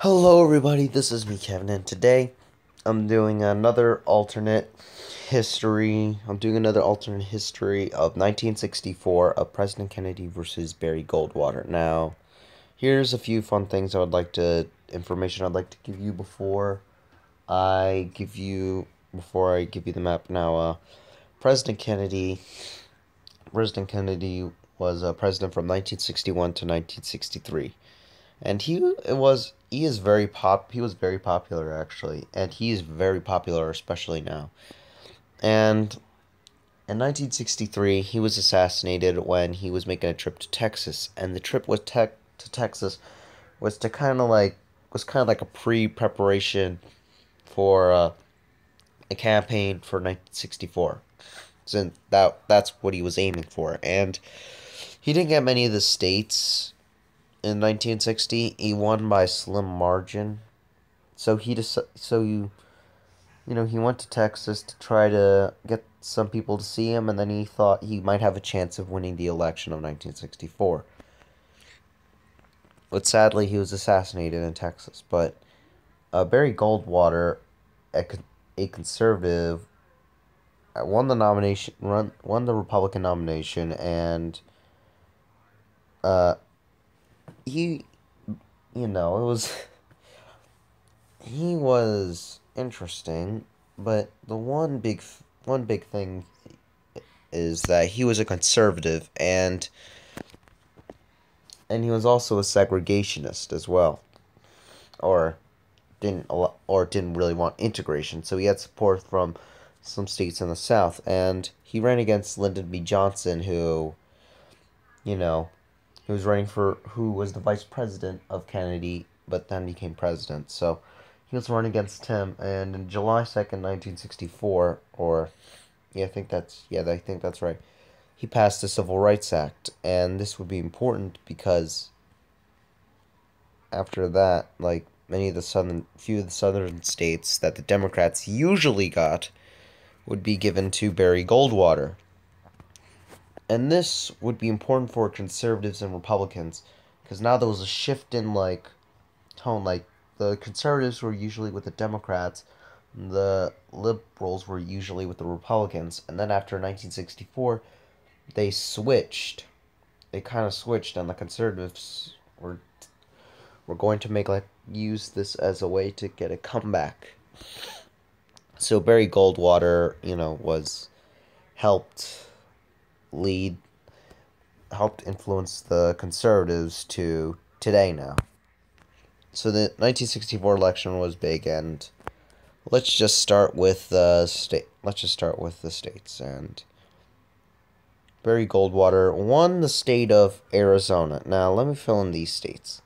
Hello everybody, this is me Kevin, and today I'm doing another alternate history. Of 1964 of President Kennedy versus Barry Goldwater. Now, here's a few fun things information I'd like to give you before I give you the map. Now, President Kennedy, President Kennedy was president from 1961 to 1963. And he was very popular actually, and he is very popular especially now. And in 1963, he was assassinated when he was making a trip to Texas, and the trip to Texas was to kind of like a pre-preparation for a campaign for 1964. So that's what he was aiming for, and he didn't get many of the states. In 1960, he won by a slim margin. So he went to Texas to try to get some people to see him, and then he thought he might have a chance of winning the election of 1964. But sadly, he was assassinated in Texas. But Barry Goldwater, a conservative, won the Republican nomination, and uh, he, it was he was interesting, but the one big thing is that he was a conservative, and he was also a segregationist as well, or didn't really want integration. So he had support from some states in the South, and he ran against Lyndon B. Johnson, you know, who was the vice president of Kennedy, but then became president. So he was running against him, and in July 2nd, 1964, or I think that's right. He passed the Civil Rights Act, and this would be important because after that, like few of the southern states that the Democrats usually got would be given to Barry Goldwater. And this would be important for conservatives and Republicans, because now there was a shift in tone. Like, the conservatives were usually with the Democrats, the liberals were usually with the Republicans, and then after 1964, they switched. They kind of switched, and the conservatives were going to use this as a way to get a comeback. So Barry Goldwater, was helped lead helped influence the conservatives to today now. So the 1964 election was big, and let's just start with the states. And Barry Goldwater won the state of Arizona. Now let me fill in these states.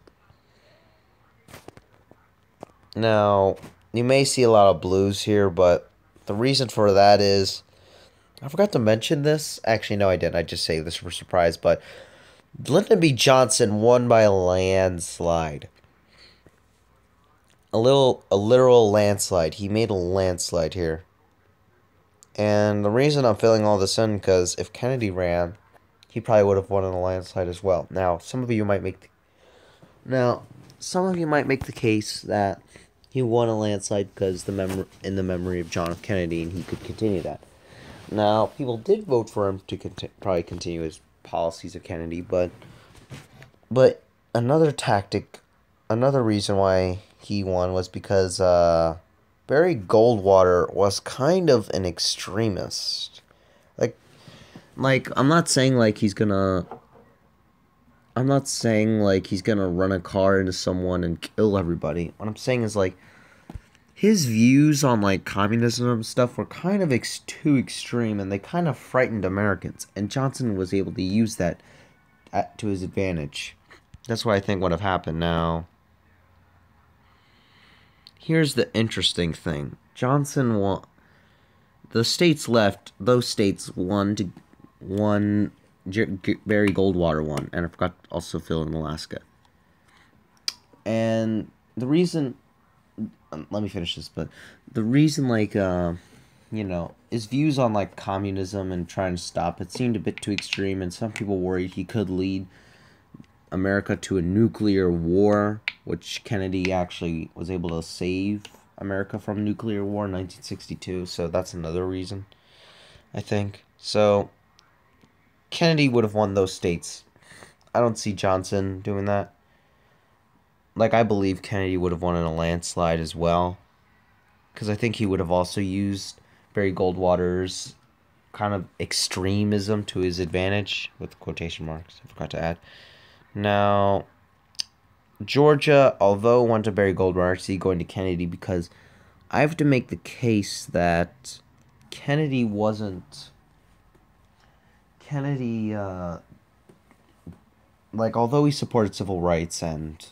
Now you may see a lot of blues here, but the reason for that is I forgot to mention this. Actually, no, I didn't. I just say this for surprise. But Lyndon B. Johnson won by a landslide. A literal landslide. He made a landslide here. And the reason I'm filling all this in, because if Kennedy ran, he probably would have won in a landslide as well. Now, some of you might make the case that he won a landslide because in the memory of John F. Kennedy, and he could continue that. Now, people did vote for him to probably continue his policies of Kennedy, but another reason why he won was because Barry Goldwater was kind of an extremist. I'm not saying he's gonna run a car into someone and kill everybody. What I'm saying is his views on communism and stuff were kind of too extreme, and they kind of frightened Americans. And Johnson was able to use that to his advantage. That's what I think would have happened. Now, here's the interesting thing: Johnson won. The states left; those states won. Barry Goldwater won, and I forgot to also fill in Alaska. And the reason. Let me finish this, but the reason, his views on, communism and trying to stop it seemed a bit too extreme, and some people worried he could lead America to a nuclear war, which Kennedy actually was able to save America from nuclear war in 1962. So that's another reason, I think. So Kennedy would have won those states. I don't see Johnson doing that. Like, I believe Kennedy would have won in a landslide as well, because I think he would have also used Barry Goldwater's kind of extremism to his advantage, with quotation marks, I forgot to add. Now, Georgia, although went to Barry Goldwater, I see going to Kennedy because I have to make the case that Kennedy wasn't. Kennedy, like, although he supported civil rights and,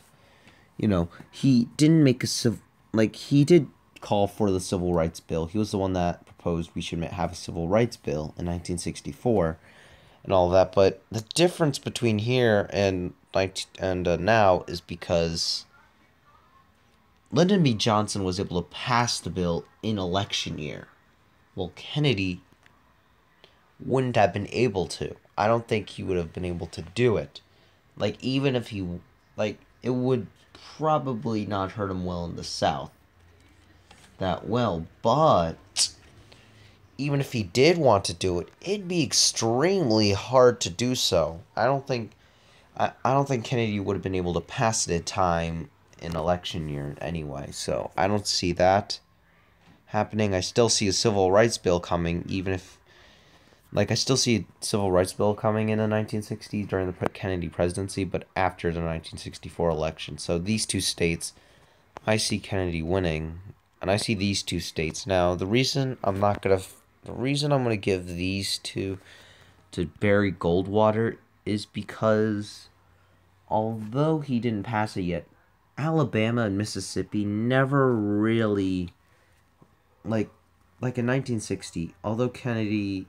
he didn't make he did call for the civil rights bill. He was the one that proposed we should have a civil rights bill in 1964 and all of that. But the difference between here and now is because Lyndon B. Johnson was able to pass the bill in election year. Well, Kennedy wouldn't have been able to. I don't think he would have been able to do it. Like, even if he, it would probably not hurt him well in the South that well, but even if he did want to do it, it'd be extremely hard to do so. I don't think Kennedy would have been able to pass it in time in election year anyway, so I don't see that happening. I still see a civil rights bill coming, even if, I still see a civil rights bill coming in the 1960s during the Kennedy presidency, but after the 1964 election. So these two states, I see Kennedy winning, and I see these two states. Now, the reason I'm going to give these two to Barry Goldwater is because although he didn't pass it yet, Alabama and Mississippi never really, like in 1960, although Kennedy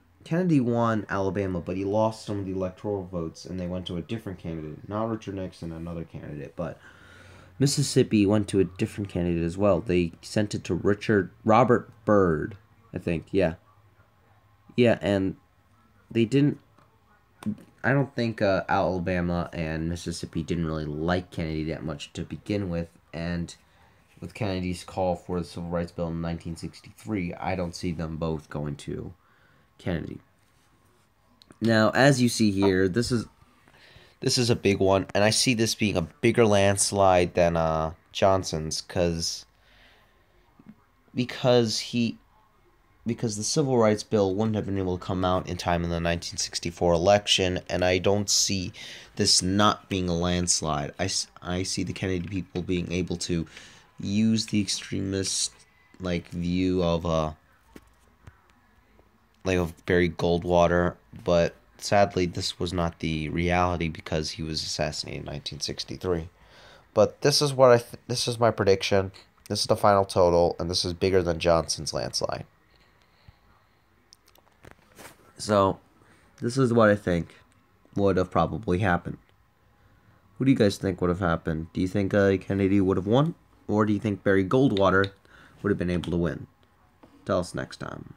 won Alabama, but he lost some of the electoral votes, and they went to a different candidate, not Richard Nixon, another candidate, but Mississippi went to a different candidate as well. They sent it to Robert Byrd, I think, yeah, and they didn't. I don't think Alabama and Mississippi didn't really like Kennedy that much to begin with, and with Kennedy's call for the Civil Rights Bill in 1963, I don't see them both going to Kennedy. Now, as you see here, this is a big one, and I see this being a bigger landslide than Johnson's, because the Civil Rights Bill wouldn't have been able to come out in time in the 1964 election, and I don't see this not being a landslide. I see the Kennedy people being able to use the extremist view of Barry Goldwater, but sadly this was not the reality because he was assassinated in 1963. But this is this is my prediction. This is the final total, and this is bigger than Johnson's landslide. So, this is what I think would have probably happened. Who do you guys think would have happened? Do you think Kennedy would have won? Or do you think Barry Goldwater would have been able to win? Tell us next time.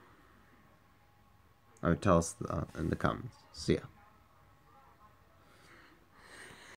Or tell us in the comments. See ya.